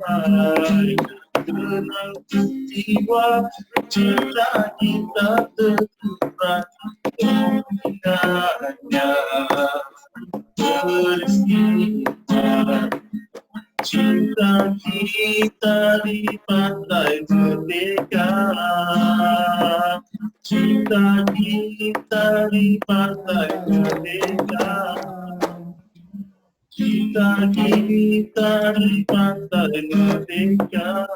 Kenang jiwa cinta kita terturat indahnya peristiwa cinta kita di pantai merdeka, cinta kita di pantai merdeka, cinta kita di pantai merdeka,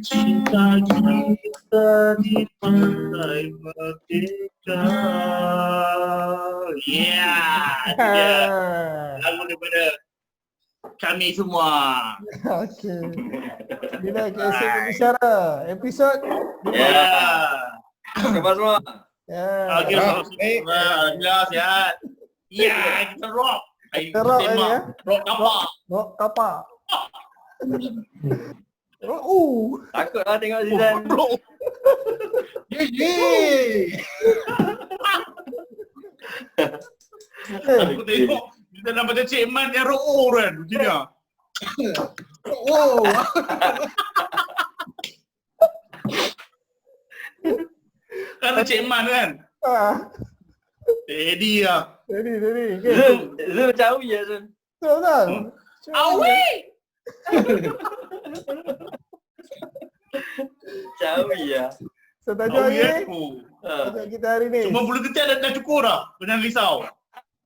cinta kita di pantai merdeka. Lagu daripada kami semua. Okey. Bila KSM berbicara, episod Khabar semua. Okey, alhamdulillah sihat. Kita rock. Kita rock ni ya. Rock kapak. Rock kapak. Rock Takutlah tengok Zizan. Aku tengok kita dah macam Cik Man yang rock kan. Macam ni lah. Kan Cik Man kan. Steady lah. Jadi. Zul macam Awi ya Zul. Betul. Awi! Macam Awi ya. So tajuk hari ni, aku. tajuk kita hari ni. Cuma bulu ketiak dah cukup dah. Jangan risau.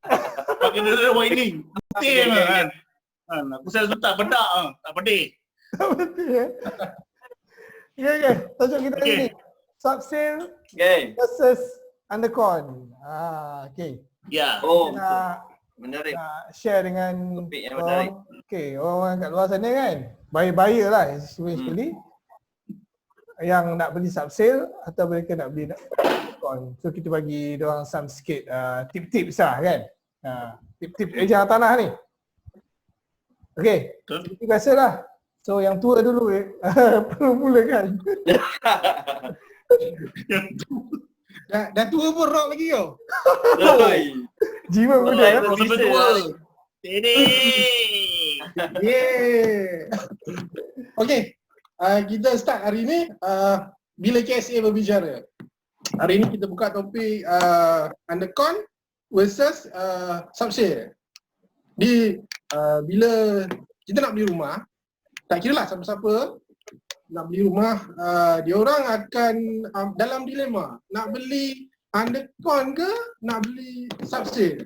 Pakai dia whining. Betul kan. Aku selalu tak bedak tak pedih. Betul ya. Okay. Tajuk kita hari ni. Subsale Okay. versus Undercon. Okay. Ya. Oh, Nak menarik. share dengan Topik yang menarik. orang kat luar sana kan. Buyer lah especially. Yang nak beli subsale atau mereka nak beli Undercon. So kita bagi diorang some sikit tip-tips lah kan. Tip-tip ejaan tanah ni. Okay. Seperti biasalah. So yang tua dulu perlu mulakan. Yang tu. Dah tua pun rock lagi kau. Oi. Jiwa muda ya. Kau sampai tua. Steady. Okay. Kita start hari ni bila KSA berbicara. Hari ni kita buka topik Undercon versus subsale. Bila kita nak beli rumah, tak kira lah siapa-siapa nak beli rumah, diorang akan dalam dilema nak beli Undercon ke nak beli subsale.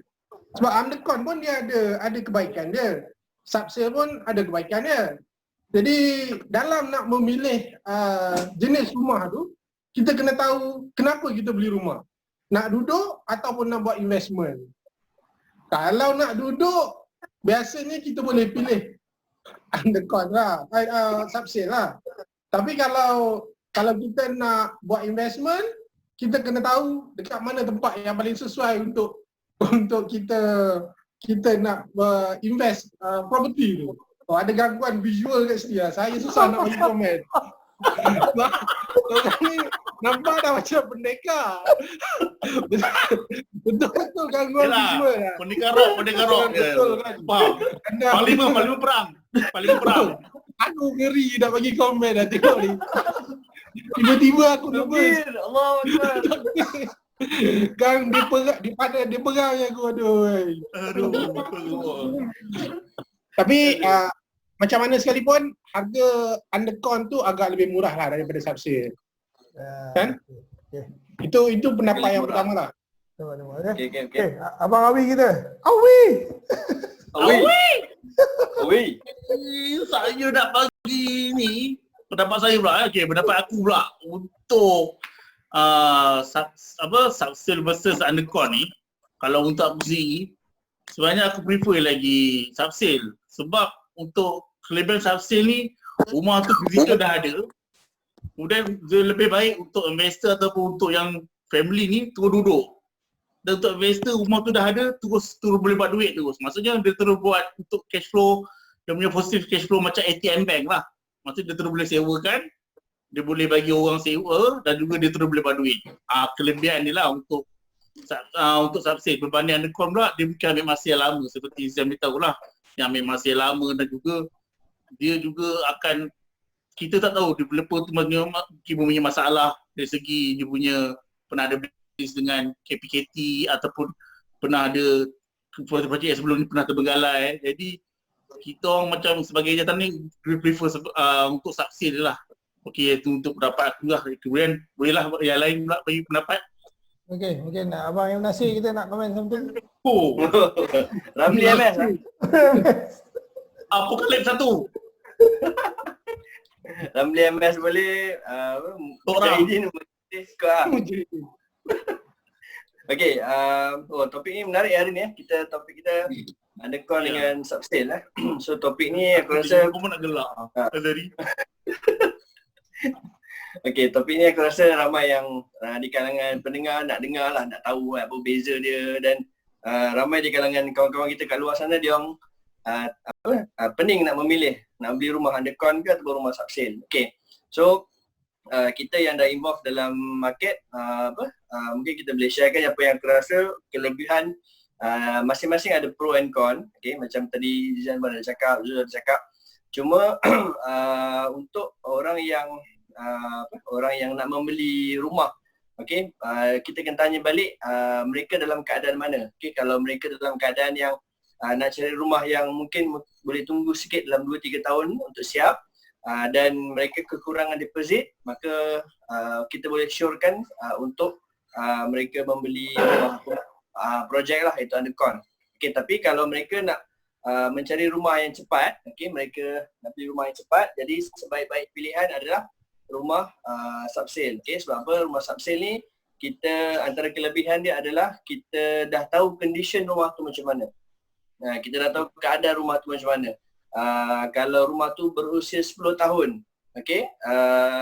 Sebab Undercon pun dia ada kebaikan dia, subsale pun ada kebaikan dia. Jadi dalam nak memilih jenis rumah tu, kita kena tahu kenapa kita beli rumah. Nak duduk ataupun nak buat investment. Kalau nak duduk, biasanya kita boleh pilih Undercon lah, subsale lah. Tapi kalau kita nak buat investment, kita kena tahu dekat mana tempat yang paling sesuai untuk kita nak invest property tu. Ada gangguan visual kat sini lah. Saya susah nak bagi komen. Orang ni nampak dah macam pendekar. Betul-betul gangguan visual lah. Pendekar rock. Betul kan. Faham? Paling perang. Aku ngeri nak bagi komen dah tengok ni. Tiba-tiba aku nervous. Allahu Akbar. Gang dia perang aku aduh. Tapi macam mana sekalipun harga Undercon tu agak lebih murah lah daripada subsale. Kan? Itu pendapat yang pertama lah. Okay. Abang Awi kita. Awi! Saya nak bagi ni pendapat saya pula. Pendapat aku pula untuk subsale versus Undercon ni. Kalau untuk aku sendiri, sebenarnya aku prefer lagi subsale. Sebab untuk kelebihan subsale ni, rumah tu fizikal dah ada. Kemudian lebih baik untuk investor ataupun untuk yang family ni terus duduk. Dan untuk investor, rumah tu dah ada, terus boleh buat duit terus. Maksudnya dia terus buat untuk cash flow, dia punya positive cash flow macam ATM bank lah. Maksudnya dia terus boleh sewakan, dia boleh bagi orang sewa dan juga dia terus boleh buat duit. Kelebihan ni lah untuk subsale. Berbanding Undercon pula, dia bukan ambil masa yang lama seperti saya beritahu lah. Yang ambil masa yang lama dan juga dia juga akan, kita tak tahu developer tu mungkin punya masalah dari segi dia punya pernah ada bisnes dengan KPKT ataupun pernah ada projek yang sebelum ni pernah terbenggalai. Jadi kita orang macam sebagai jatan ni prefer untuk subsale lah. Okey, itu untuk pendapat aku lah. Kemudian bolehlah yang lain pula bagi pendapat. Okey, mungkin Abang Im Nasir kita nak komen something. Oh, Ramli MS lah. Apocalypse 1. Ramli MS boleh Orang. Mujahidin boleh suka lah. Okey, topik ni menarik hari ni. Topik kita undercon dengan subsale lah. So topik ni aku rasa Aku pun nak gelak tadi. okey, topik ni aku rasa ramai yang di kalangan pendengar nak dengar lah, nak tahu apa beza dia, dan ramai di kalangan kawan-kawan kita kat luar sana dia orang pening nak memilih nak beli rumah undercon ke atau rumah subsale. Okey. So kita yang dah involved dalam market mungkin kita boleh sharekan apa yang aku rasa kelebihan masing-masing ada pro and con. Okey, macam tadi Zizan dah cakap, Zul dah cakap. Cuma untuk orang yang nak membeli rumah, okey, kita kena tanya balik mereka dalam keadaan mana. Okey, kalau mereka dalam keadaan yang nak cari rumah yang mungkin boleh tunggu sikit dalam 2-3 tahun untuk siap, dan mereka kekurangan deposit, maka kita boleh syorkan untuk mereka membeli rumah projek lah, itu undercon. Okey, tapi kalau mereka nak mencari rumah yang cepat, okey, mereka nak beli rumah yang cepat, jadi sebaik-baik pilihan adalah rumah subsale. Okey, sebab apa? Rumah subsale ni kita antara kelebihan dia adalah kita dah tahu condition rumah tu macam mana. Kita dah tahu keadaan rumah tu macam mana. Kalau rumah tu berusia 10 tahun, okey,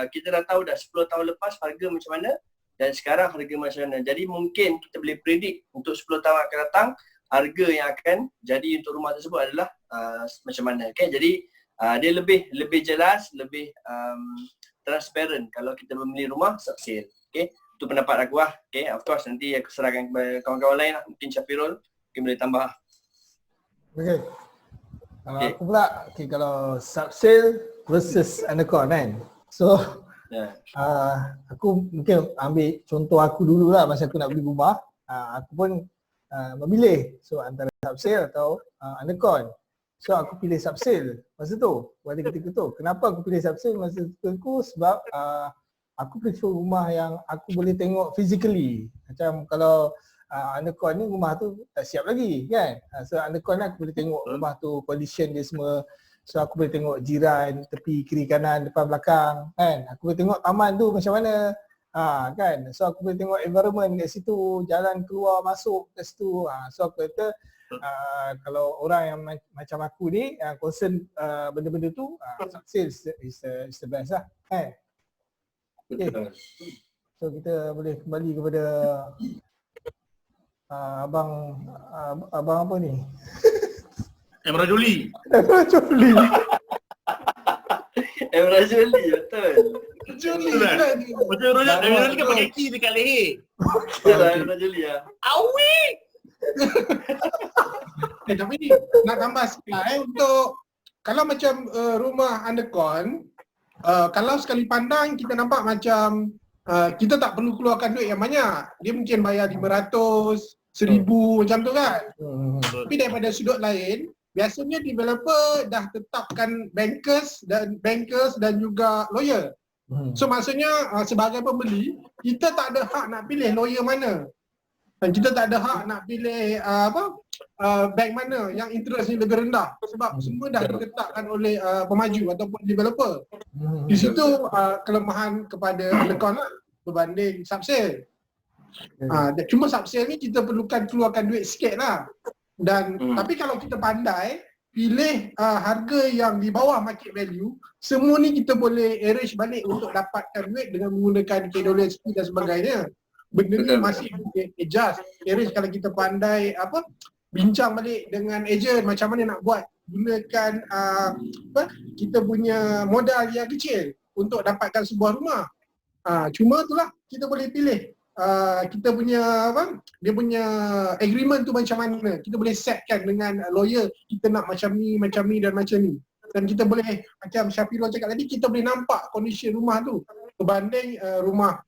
kita dah tahu dah 10 tahun lepas harga macam mana dan sekarang harga macam mana. Jadi mungkin kita boleh predict untuk 10 tahun akan datang harga yang akan jadi untuk rumah tersebut adalah macam mana. Okey, jadi dia lebih jelas, lebih transparent kalau kita membeli rumah subsale. Okey, itu pendapat aku lah. Okey, of course nanti aku serahkan kepada kawan-kawan lain lah. Mungkin Syafirul mungkin boleh tambah. Okey. Kalau aku pula, kalau subsale versus undercon kan. So aku mungkin ambil contoh aku dulu lah masa aku nak beli rumah. Aku pun memilih antara subsale atau undercon. So aku pilih subsale masa tu, pada ketika tu. Kenapa aku pilih subsale masa tu? Sebab aku prefer rumah yang aku boleh tengok physically. Macam kalau undercon ni rumah tu tak siap lagi kan. So undercon ni aku boleh tengok rumah tu, condition dia semua. So aku boleh tengok jiran, tepi kiri kanan, depan belakang kan. Aku boleh tengok taman tu macam mana. Kan. So aku boleh tengok environment kat situ, jalan keluar masuk kat situ. So aku kata kalau orang yang macam aku ni concern benda-benda tu, subsale is the best lah kan. Okay. So kita boleh kembali kepada abang apa ni? Emrah Joli. Joli. Emrah Joli, betul. Juli Betul kan. Macam Emrah Joli kan pakai key dekat leher. Betul lah Emrah Joli lah. Awi. Tapi ni nak tambah sikit untuk kalau macam rumah undercon, kalau sekali pandang kita nampak macam kita tak perlu keluarkan duit yang banyak. Dia mungkin bayar 500, 1000 macam tu kan. Tapi daripada sudut lain, biasanya developer dah tetapkan bankers dan juga lawyer. So maksudnya sebagai pembeli, kita tak ada hak nak pilih lawyer mana. Dan kita tak ada hak nak pilih bank mana yang interestnya lebih rendah. Sebab semua dah ditetapkan oleh pemaju ataupun developer. Di situ kelemahan kepada undercon lah berbanding subsale. Cuma subsale ni kita perlukan keluarkan duit sikit lah. Dan tapi kalau kita pandai pilih harga yang di bawah market value, semua ni kita boleh arrange balik untuk dapatkan duit dengan menggunakan KWSP dan sebagainya. Benda ni masih boleh adjust, arrange kalau kita pandai bincang balik dengan ejen macam mana nak buat, gunakan kita punya modal yang kecil untuk dapatkan sebuah rumah. Cuma itulah kita boleh pilih kita punya dia punya agreement tu macam mana. Kita boleh setkan dengan lawyer, kita nak macam ni dan macam ni. dan kita boleh macam Syafirul cakap tadi, kita boleh nampak kondisi rumah tu berbanding rumah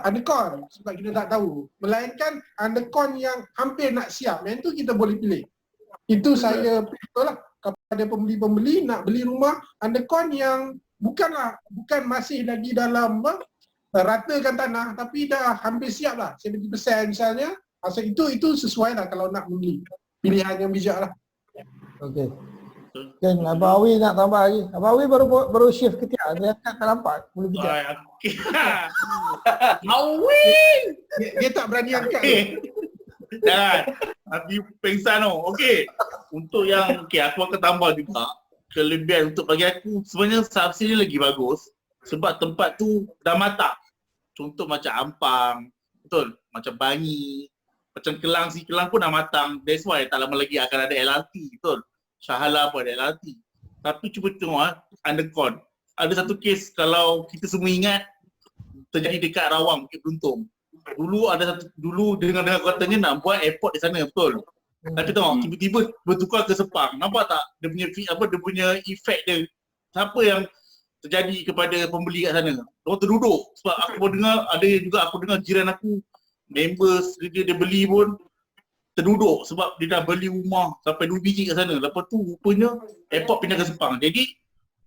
undercon, sebab kita tak tahu. Melainkan undercon yang hampir nak siap, yang tu kita boleh pilih. Itu saya prefer lah kepada pembeli-pembeli nak beli rumah undercon yang bukan masih lagi dalam ratakan tanah, tapi dah hampir siap lah 70% misalnya. Masa itu sesuai lah kalau nak beli. Pilihan yang bijak lah. Okey. Dan Abang Awi nak tambah lagi. Abang Awi baru shift ke tiap. Dia tak nampak bulu bijak. Awi! Dia tak berani angkat. Jangan. Nanti pengsan tu. Okey. Untuk yang aku akan tambah juga kelebihan untuk bagi aku, sebenarnya subsidi lagi bagus sebab tempat tu dah matang. Contoh macam Ampang, betul? Macam Bangi, macam Kelang pun dah matang. That's why tak lama lagi akan ada LRT, betul? Shah Alam pun ada LRT. Tapi cuba tengok undercon. Ada satu kes kalau kita semua ingat terjadi dekat Rawang, Bukit Beruntung. Dulu dengar katanya nak buat airport di sana, betul? Tapi tengok tiba-tiba bertukar ke Sepang. Nampak tak dia punya efek dia. Siapa yang terjadi kepada pembeli kat sana? Orang terduduk. Sebab aku dengar jiran aku, members dia beli pun terduduk sebab dia dah beli rumah sampai 2 biji kat sana. Lepas tu rupanya airport pindah ke Sepang. Jadi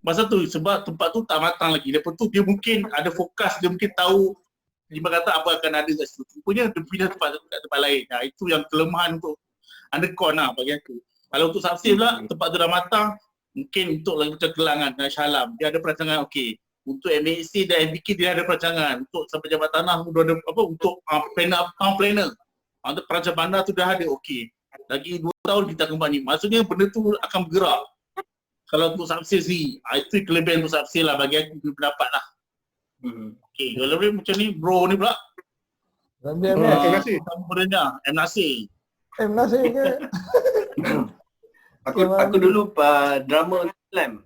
masa tu sebab tempat tu tak matang lagi. Lepas tu dia mungkin ada fokus, dia mungkin tahu lima kata apa akan ada kat situ. Rupanya dia pindah tempat lain. Nah, itu yang kelemahan untuk undercon lah bagi aku. Kalau untuk subsidi pula, tempat tu dah matang, mungkin untuk lagi macam Kelangan dan Shah Alam, dia ada perancangan okey. Untuk MAC dan MBK dia ada perancangan. Untuk sampai Jabatan Tanah dia ada untuk planner. Untuk perancang bandar tu dah ada, okey. Lagi 2 tahun kita akan buat ni. Maksudnya benda tu akan bergerak. Kalau untuk subsidi, itu kelebihan untuk subsidi lah bagi aku pendapat lah. Okey, kalau boleh macam ni, bro ni pula. Terima kasih. Sebenarnya, M. Nasir. Nasir ke? Aku dulu drama Slam.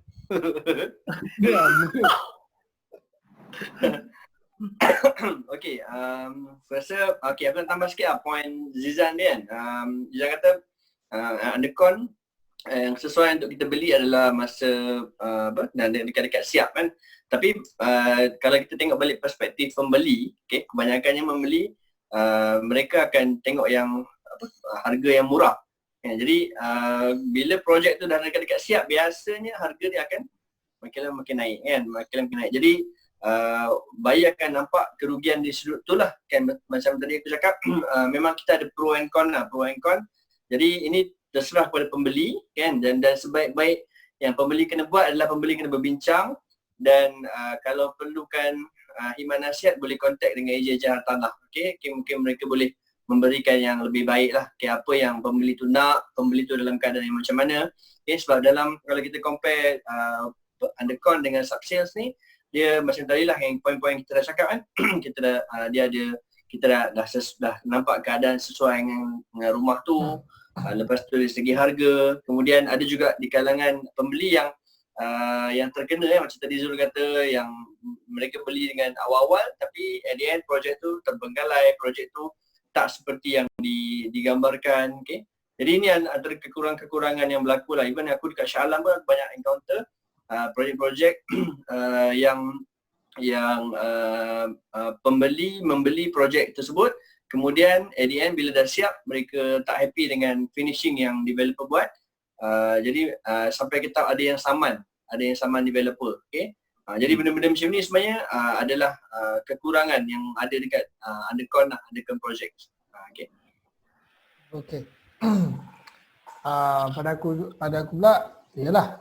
Ya, Okay, rasa aku nak tambah sikit lah point Zizan ni kan. Zizan kata undercon yang sesuai untuk kita beli adalah masa dekat-dekat siap kan. Tapi kalau kita tengok balik perspektif pembeli, okay, kebanyakannya membeli mereka akan tengok yang harga yang murah. Jadi bila projek tu dah dekat-dekat siap, biasanya harga dia akan makin naik kan, makin naik. Jadi buyer akan nampak kerugian di sudut tu lah kan. Macam tadi aku cakap, memang kita ada pro and con lah, pro and con. Jadi ini terserah kepada pembeli kan, dan sebaik-baik yang pembeli kena buat adalah pembeli kena berbincang, dan kalau perlukan khidmat nasihat boleh kontak dengan ejen-ejen hartanah. Okay, mungkin mereka boleh memberikan yang lebih baik lah. Okay, apa yang pembeli tu nak, pembeli tu dalam keadaan yang macam mana. Okay, sebab kalau kita compare undercon dengan sub-sales ni, dia macam tadi lah yang poin-poin kita dah cakap kan. Kita dah nampak keadaan sesuai dengan rumah tu. Lepas tu dari segi harga, kemudian ada juga di kalangan pembeli yang terkena macam tadi Zul kata, yang mereka beli dengan awal-awal tapi at the end projek tu terbengkalai, projek tu tak seperti yang digambarkan. Okay. Jadi ini antara kekurangan-kekurangan yang berlaku lah. Even aku dekat Shah Alam pun banyak encounter projek-projek yang pembeli membeli projek tersebut, kemudian at the end bila dah siap mereka tak happy dengan finishing yang developer buat. Jadi sampai kita ada yang saman developer. Okay? Jadi benda-benda macam ni sebenarnya adalah kekurangan yang ada dekat undercon projek. Okay. Okey. Pada aku pula, yalah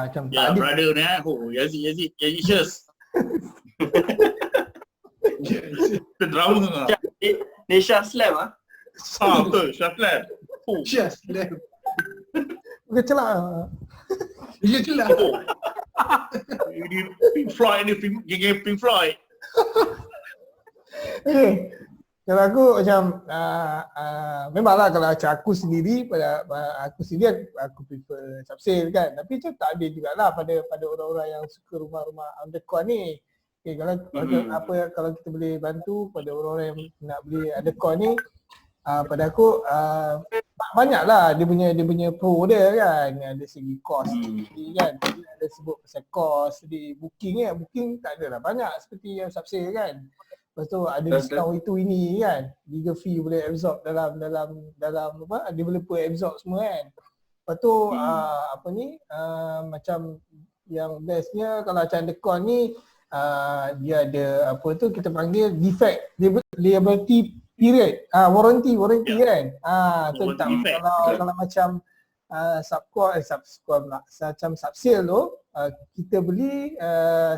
macam Ya, tadi. brother ni Yazid Syes. Kita drama ke? Ni Shah Slam ah. Betul, Syaflan. Yes. Bukan celak. Ya jelas. Ini Pink Floyd ni, geng Pink Floyd. Okay. Kalau aku macam memanglah kalau macam aku sendiri aku prefer subsale kan, tapi macam tak ada jugalah pada orang-orang yang suka rumah-rumah undercon ni. Okay, kalau kita boleh bantu pada orang-orang yang nak beli undercon ni, pada aku banyaklah dia punya pro dia kan. Ada segi kos kan. Tadi ada sebut pasal kos di booking tak adalah banyak seperti yang subsale kan. Lepas tu ada diskaun itu ini kan. Legal fee boleh absorb dalam apa, developer absorb semua kan. Lepas tu macam yang bestnya kalau macam Undercon ni dia ada apa tu kita panggil defect liability period, warranty kan. Tu tak kalau macam subscore macam subsale tu kita beli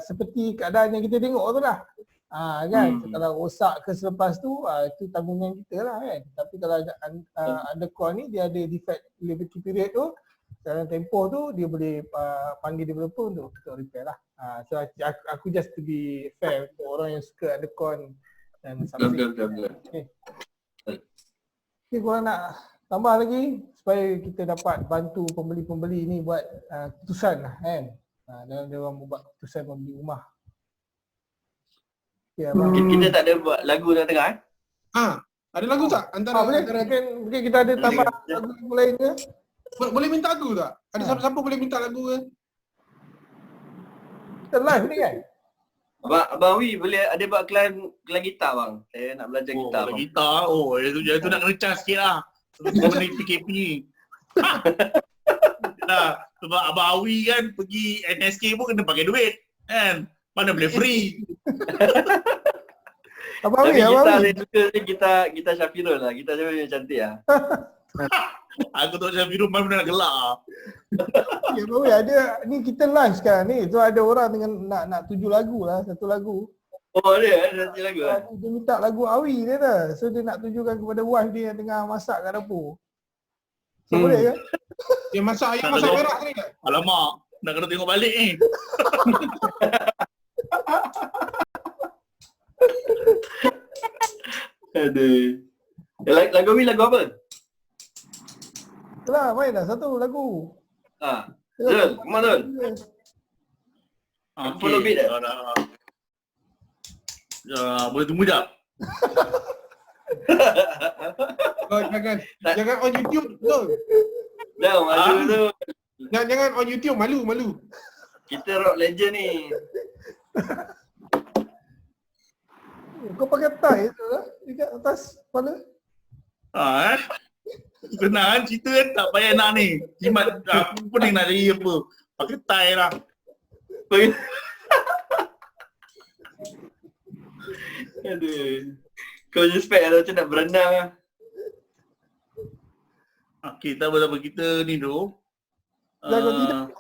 seperti keadaan yang kita tengok tu lah. Kan kalau rosak ke selepas tu itu tanggungan kita lah kan. Tapi kalau Undercon ni dia ada defect liability period tu, dalam tempoh tu dia boleh panggil developer untuk repair lah. So aku just to be fair untuk orang yang suka Undercon dan subsale. Betul. Okay, korang nak tambah lagi supaya kita dapat bantu pembeli-pembeli ni buat keputusan lah kan. Dan dia orang buat keputusan membeli rumah. Okay, Kita tak ada buat lagu tengah-tengah Ada lagu tak? boleh. Mungkin kita ada tambah lagu lain ke? Boleh minta lagu tak? Ada siapa-siapa boleh minta lagu ke? Kita live ni kan? Abang Awi boleh ada buat kelan gitar bang. Saya nak belajar gitar bang. Gitar. Yang tu nak kena charge sikit lah. Sebab benda PKP ni. Sebab Abang Awi kan pergi NSK pun kena pakai duit kan. Mana boleh free. Abang Tapi Awi, gitar saya suka ni gitar Syafirul lah. Gitar Syafirul yang cantik lah. Aku tak macam biru mana nak gelak. Ya, Abang Awi ada ni kita live sekarang ni. So ada orang dengan nak 7 lagu lah, satu lagu. Oh ada satu lagu lah. Dia minta lagu Awi dia dah. So dia nak tunjukkan kepada wife dia yang tengah masak kat dapur. So boleh ke? Dia masak ayam masak merah ni kan? Alamak, nak kena tengok balik ni. Aduh. Lagu Awi lagu apa? Itulah, main dah satu lagu. Zul, come on Zul. Follow beat dah. Boleh tunggu jap. Jangan on YouTube Zul. Dah malu tu. Jangan on YouTube, malu. Kita rock legend ni. Kau pakai tie tu lah dekat atas kepala. Senang kan cerita kan, tak payah nak ni. Jimat aku pening nak cari apa. Pakai tie lah. Aduh. Kau respect lah macam nak berenang lah. Okay, tak apa kita ni tu. Jangan tidak.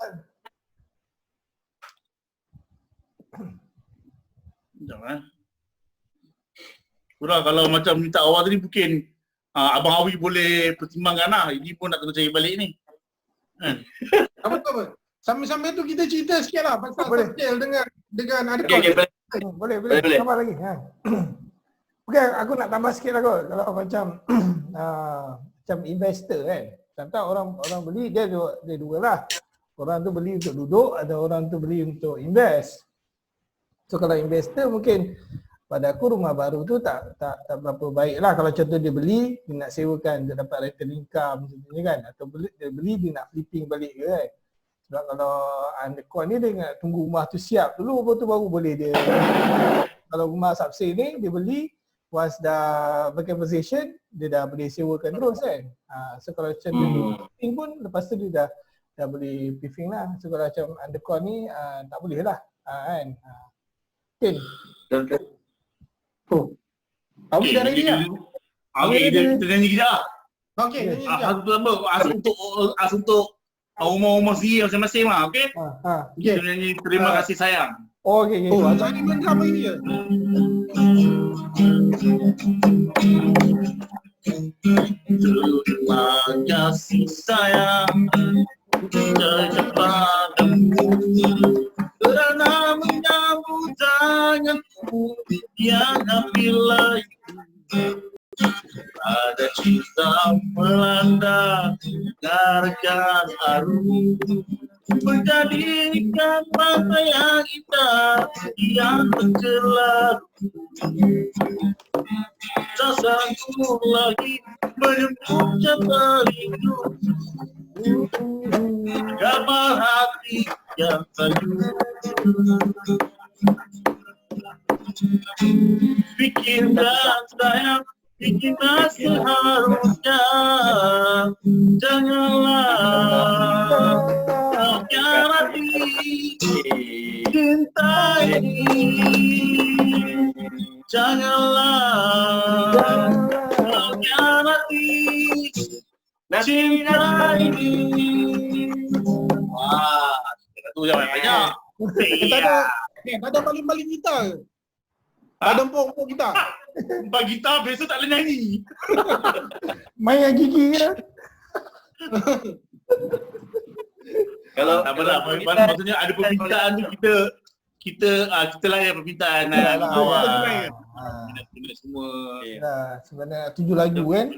Jangan. Kurang kalau macam minta awal tadi mungkin Abang Awi boleh pertimbangkan lah. Ini pun nak kena cari balik ni. Apa? Sambil-sambil tu kita cerita sikit lah pasal subsale dengan Undercon. Okay, Boleh. Boleh. Tambah lagi. Okay, aku nak tambah sikit lah kot. Kalau macam macam investor kan. Contoh orang beli dia dua lah. Orang tu beli untuk duduk, ada orang tu beli untuk invest. So kalau investor mungkin pada aku rumah baru tu tak berapa baik lah. Kalau contoh dia beli, dia nak sewakan, dia dapat rental income contohnya kan. Atau dia beli, dia nak flipping balik ke kan. Sebab kalau Undercon ni dia nak tunggu rumah tu siap dulu, lepas tu baru boleh dia. Kalau rumah subsale ni, dia beli, once dah vacant possession, dia dah boleh sewakan terus kan. So kalau macam dia flipping pun, lepas tu dia dah boleh briefing lah. So kalau macam Undercon ni, tak boleh lah. Kan. Mungkin. Awi dah ready lah? Awi kita nyanyi kejap lah. Okay, nyanyi sekejap. Untuk rumah-rumah sendiri masing-masing lah, okay? Kita nyanyi terima kasih sayang. Okay. Azhar ni main drum lagi je. Terima kasih sayang kepadamu kerana menyambut tanganku yang apabila ada cinta melanda dengarkan harum menjadikan mata yang indah yang tercelah tak sanggup lagi menyebut kata rindu. Gambar hati yang sayu. Fikirkan sayang, fikirkan seharusnya. Janganlah mengkhianati cinta ini. Janganlah mengkhianati cinta ini. Wah, tu jangan banyak. Tak ada baling-baling gitar ke? Tak ada empuk-empuk gitar? Empat gitar biasa tak boleh nyanyi. Main yang gigi ke? Kalau Tak apalah, maksudnya ada permintaan tu kita layan permintaan awak. Benda semua. Sebenarnya 7 lagu kan.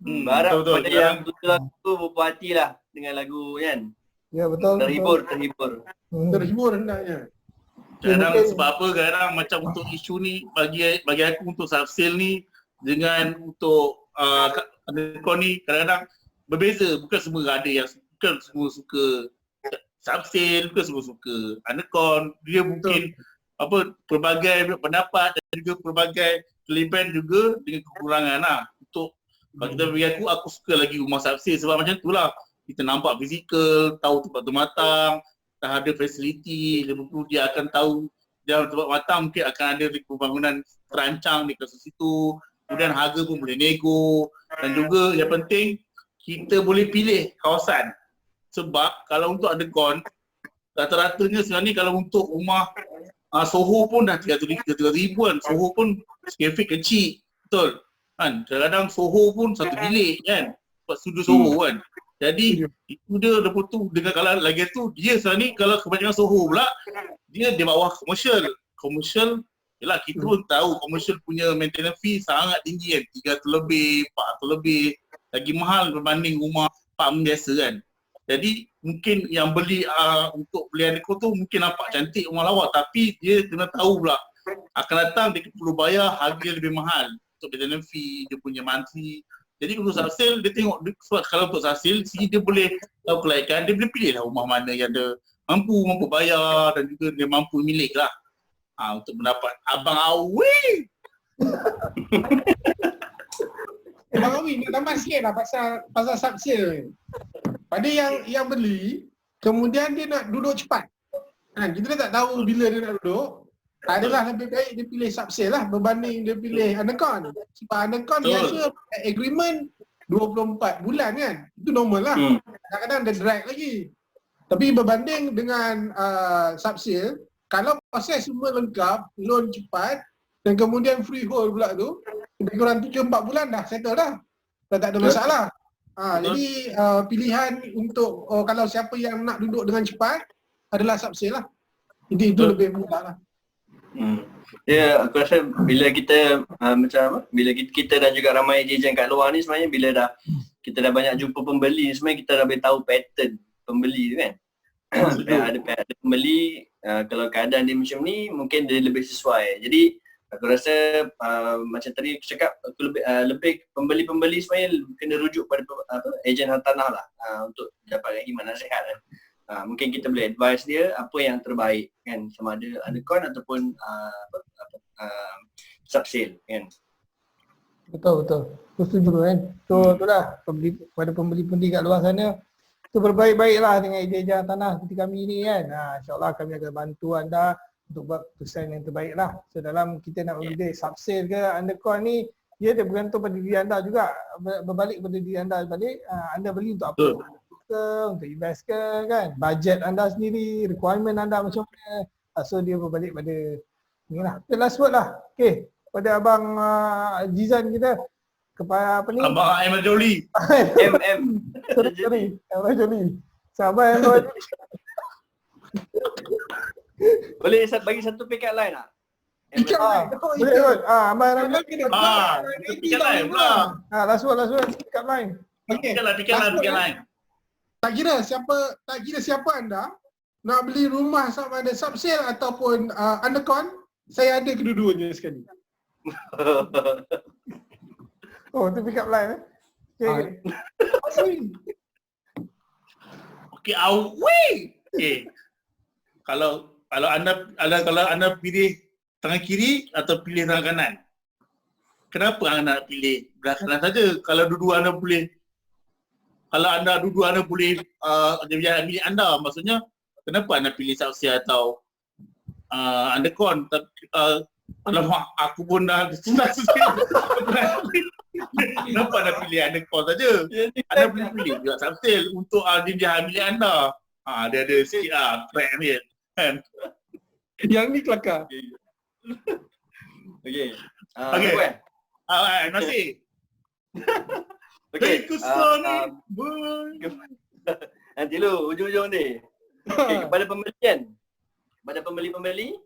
Berharap Betul. pada yang betul lagu tu berpuas hati lah dengan lagu kan. Ya betul. Terhibur. Terhibur hendaknya. Kadang sebab apa, kadang macam untuk isu ni bagi aku untuk Subsil ni dengan untuk Undercon ni kadang-kadang berbeza. Bukan semua suka Subsil, bukan semua suka Undercon. Dia mungkin pelbagai pendapat dan juga pelbagai kelebihan juga dengan kekurangan lah. Untuk bagi aku suka lagi rumah Subsil sebab macam tu lah. Kita nampak fizikal, tahu tempat tu matang, dah ada fasiliti, dia akan tahu dalam tempat matang mungkin akan ada pembangunan terancang di kasus itu. Kemudian harga pun boleh nego dan juga yang penting kita boleh pilih kawasan. Sebab kalau untuk Undercon rata-ratanya sekarang ni kalau untuk rumah Soho pun dah 300 ribuan. Soho pun square feet kecil. Betul kan? Kadang-kadang Soho pun satu bilik kan. Studio Soho kan. Jadi itu dia lepas tu dengan kalau lagi tu dia sekarang ni kalau kebanyakan Soho pula dia di bawah komersial. Komersial yalah kita pun tahu komersial punya maintenance fee sangat tinggi kan. 300 lebih, 400 lebih. Lagi mahal berbanding rumah farm biasa kan. Jadi mungkin yang beli untuk beli Undercon tu mungkin nampak cantik rumah lawa tapi dia kena tahu pula akan datang dia perlu bayar harga lebih mahal untuk maintenance fee, dia punya monthly. Jadi untuk Subsil dia tengok sebab kalau untuk Subsil dia boleh tahu kelaikan, dia boleh pilih lah rumah mana yang dia mampu bayar dan juga dia mampu milik lah. Untuk mendapat Abang Awi. Abang Awi nak tambah sikit lah pasal Subsil. Pada yang beli, kemudian dia nak duduk cepat. Kita tak tahu bila dia nak duduk. Adalah lebih baik dia pilih Subsil lah berbanding dia pilih Undercon. Sebab Undercon biasa agreement 24 bulan kan. Itu normal lah. Kadang-kadang dia drag lagi. Tapi berbanding dengan Subsil, kalau proses semua lengkap, loan cepat dan kemudian freehold pula tu, lebih kurang 3-4 bulan dah settle dah. Dah tak ada masalah. Jadi pilihan untuk kalau siapa yang nak duduk dengan cepat adalah Subsil lah. Jadi itu lebih mudah lah. Ya, aku rasa bila kita bila kita dan juga ramai ejen kat luar ni sebenarnya bila kita dah banyak jumpa pembeli sebenarnya kita dah boleh tahu pattern pembeli tu kan. ada pembeli kalau keadaan dia macam ni mungkin dia lebih sesuai. Jadi aku rasa macam tadi aku cakap aku lebih pembeli-pembeli sebenarnya kena rujuk pada ejen hartanah lah untuk dapatkan khidmat nasihat kan. Mungkin kita boleh advise dia apa yang terbaik kan, sama ada Undercon ataupun Subsil kan. Betul. Aku setuju kan. So itulah pada pembeli-pembeli kat luar sana tu berbaik-baiklah dengan ejen tanah seperti kami ni kan. InsyaAllah kami akan bantu anda untuk buat keputusan yang terbaik lah. So dalam kita nak memilih Subsil ke Undercon ni dia bergantung pada diri anda juga. Berbalik pada diri anda balik. Anda beli untuk apa? Untuk invest ke kan, bajet anda sendiri, requirement anda macam mana. So dia berbalik pada ni lah. Okay, last word lah. Okay, pada Abang Jizan kita, kepada apa ni? Abang Ahmad Joli. Sorry, Ahmad Joli. Sahabat Ahmad Joli. Boleh bagi satu pick up line tak? Pick up line. Boleh kot. Abang Ahmad Joli. Pick line pula. Last word, pick up line. Pick line. Tak kira siapa anda nak beli rumah sama ada Subsil ataupun Undercon, saya ada kedua-duanya sekali. Oh, tu pick up line Okay. Okey, away. Okey. Kalau anda pilih tangan kiri atau pilih tangan kanan? Kenapa anda nak pilih belah kanan saja? Kalau dua-dua anda boleh dia milik anda, maksudnya kenapa anda pilih subsale atau undercon? Alamak, aku pun dah susah sikit. Kenapa anda pilih undercon saja? Anda boleh pilih juga subsale untuk dia milik anda. Dia ada sikit track ni kan. Yang ni kelakar. Okey. Okey. Terima kasih. Okey. Okey. Nanti lu ujung-ujung ni. Okay, kepada pembeli-pembeli,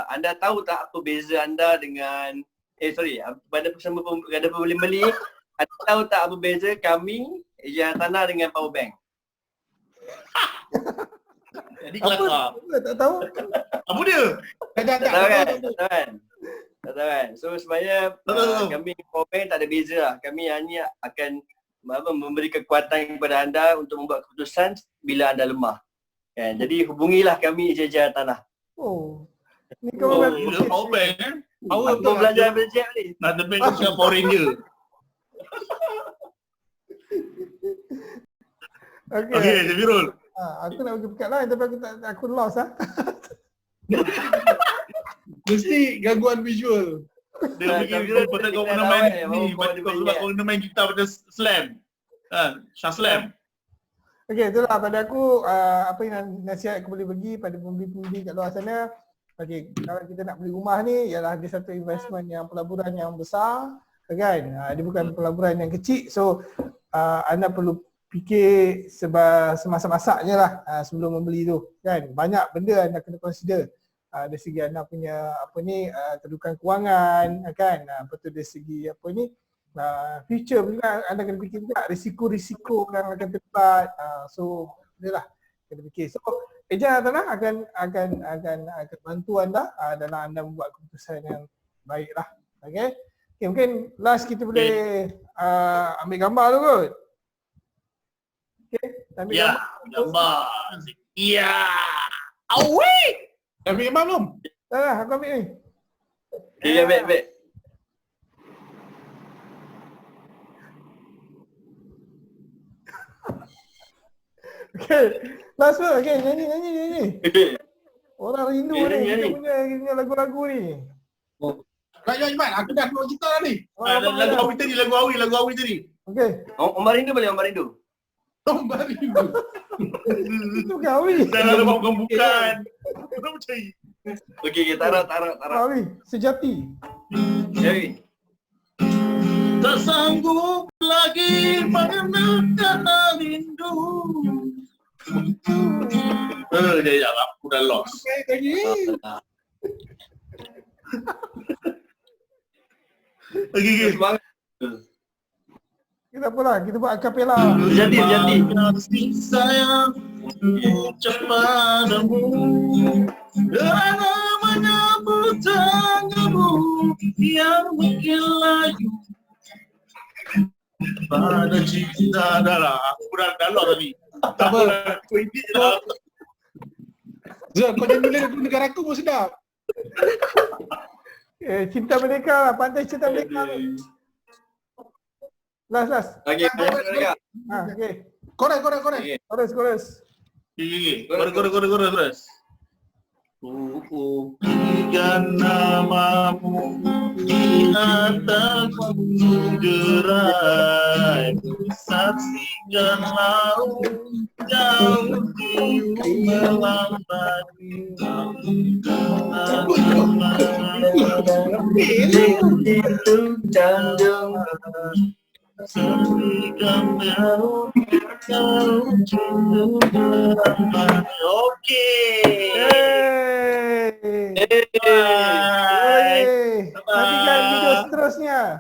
anda tahu tak apa beza anda dengan kepada pembeli-pembeli, anda tahu tak apa beza kami Ejen Tanah dengan Powerbank? Jadi kelakar. Tak tahu. Apa dia? Tak tahu kan? So sebenarnya kami Powerbank tak ada beza lah. Kami hanya akan memberi kekuatan kepada anda untuk membuat keputusan bila anda lemah. Kan? Jadi hubungilah kami Ejen Tanah. Oh. Ni kau Powerbank kan? Apa belajar belajar ni? Nak terbaik dengan Power Ranger. Okey, Jabirul. Aku nak pergi pekat line tapi aku lost Mesti gangguan visual. Dia fikir pasal kau pernah main ni, sebab kau pernah main gitar pada slam. Shah Slam. Okey, itulah pada aku apa yang nasihat aku boleh bagi pada pembeli-pembeli kat luar sana. Okey, kalau kita nak beli rumah ni ialah dia satu investment yang pelaburan yang besar, kan? Dia bukan pelaburan yang kecil. So anda perlu fikir semasa-masanya lah sebelum membeli tu, kan? Banyak benda anda kena consider. Dari segi anda punya kedudukan kewangan, kan? Lepas tu dari segi future juga anda kena fikir juga risiko-risiko yang akan terlibat. So inilah kena fikir. So Ejen Tanah akan bantu anda dalam anda membuat keputusan yang baiklah. Okey. Okay, mungkin last kita boleh ambil gambar tu kot. Okey, ambil gambar. Ya. Away. Dah ambil gambar belum? Dah, aku ambil ni. Okay, ambil. Okay, last one. Okay, nyanyi. Okay. Orang rindu ni, kita punya lagu-lagu ni. Baik, Iman. Aku dah keluar gitar ni. Lagu Awi tadi. Okay. Omar Rindu boleh, Omar Rindu. Omar Rindu. Itu Kawi. Jangan lupa bukan. Aku tak percaya. Okay, taruh. Kawi, sejati. Jadi. Tak sanggup lagi menekan rindu. Aku dah lost. Okay. Semangat. Kita apa lah, kita buat acapella. Jadi. Kasih sayang ucap padamu, kerana menyambut tanganmu yang mungkin layu pada cinta. Dah lah, aku dah lost tadi. Tak apa, aku edit je lah. Zul, kau jangan lagu negara aku pun sedap. Cinta Merdeka lah, Pantai Cinta Merdeka. Last. Okay, mereka. Okay. Korek. Chorus. Okay. Chorus. Ingat namamu di atas gerai, saksikan laut jauh di melambat. Itu jantung. Saksikan laut jauh di melambat. Nantikan video seterusnya.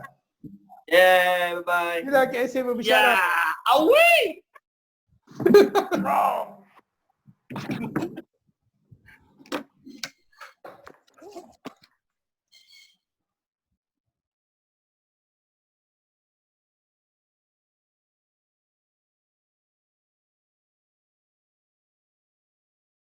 Yeah, bye-bye. Bila KSA berbicara. Away.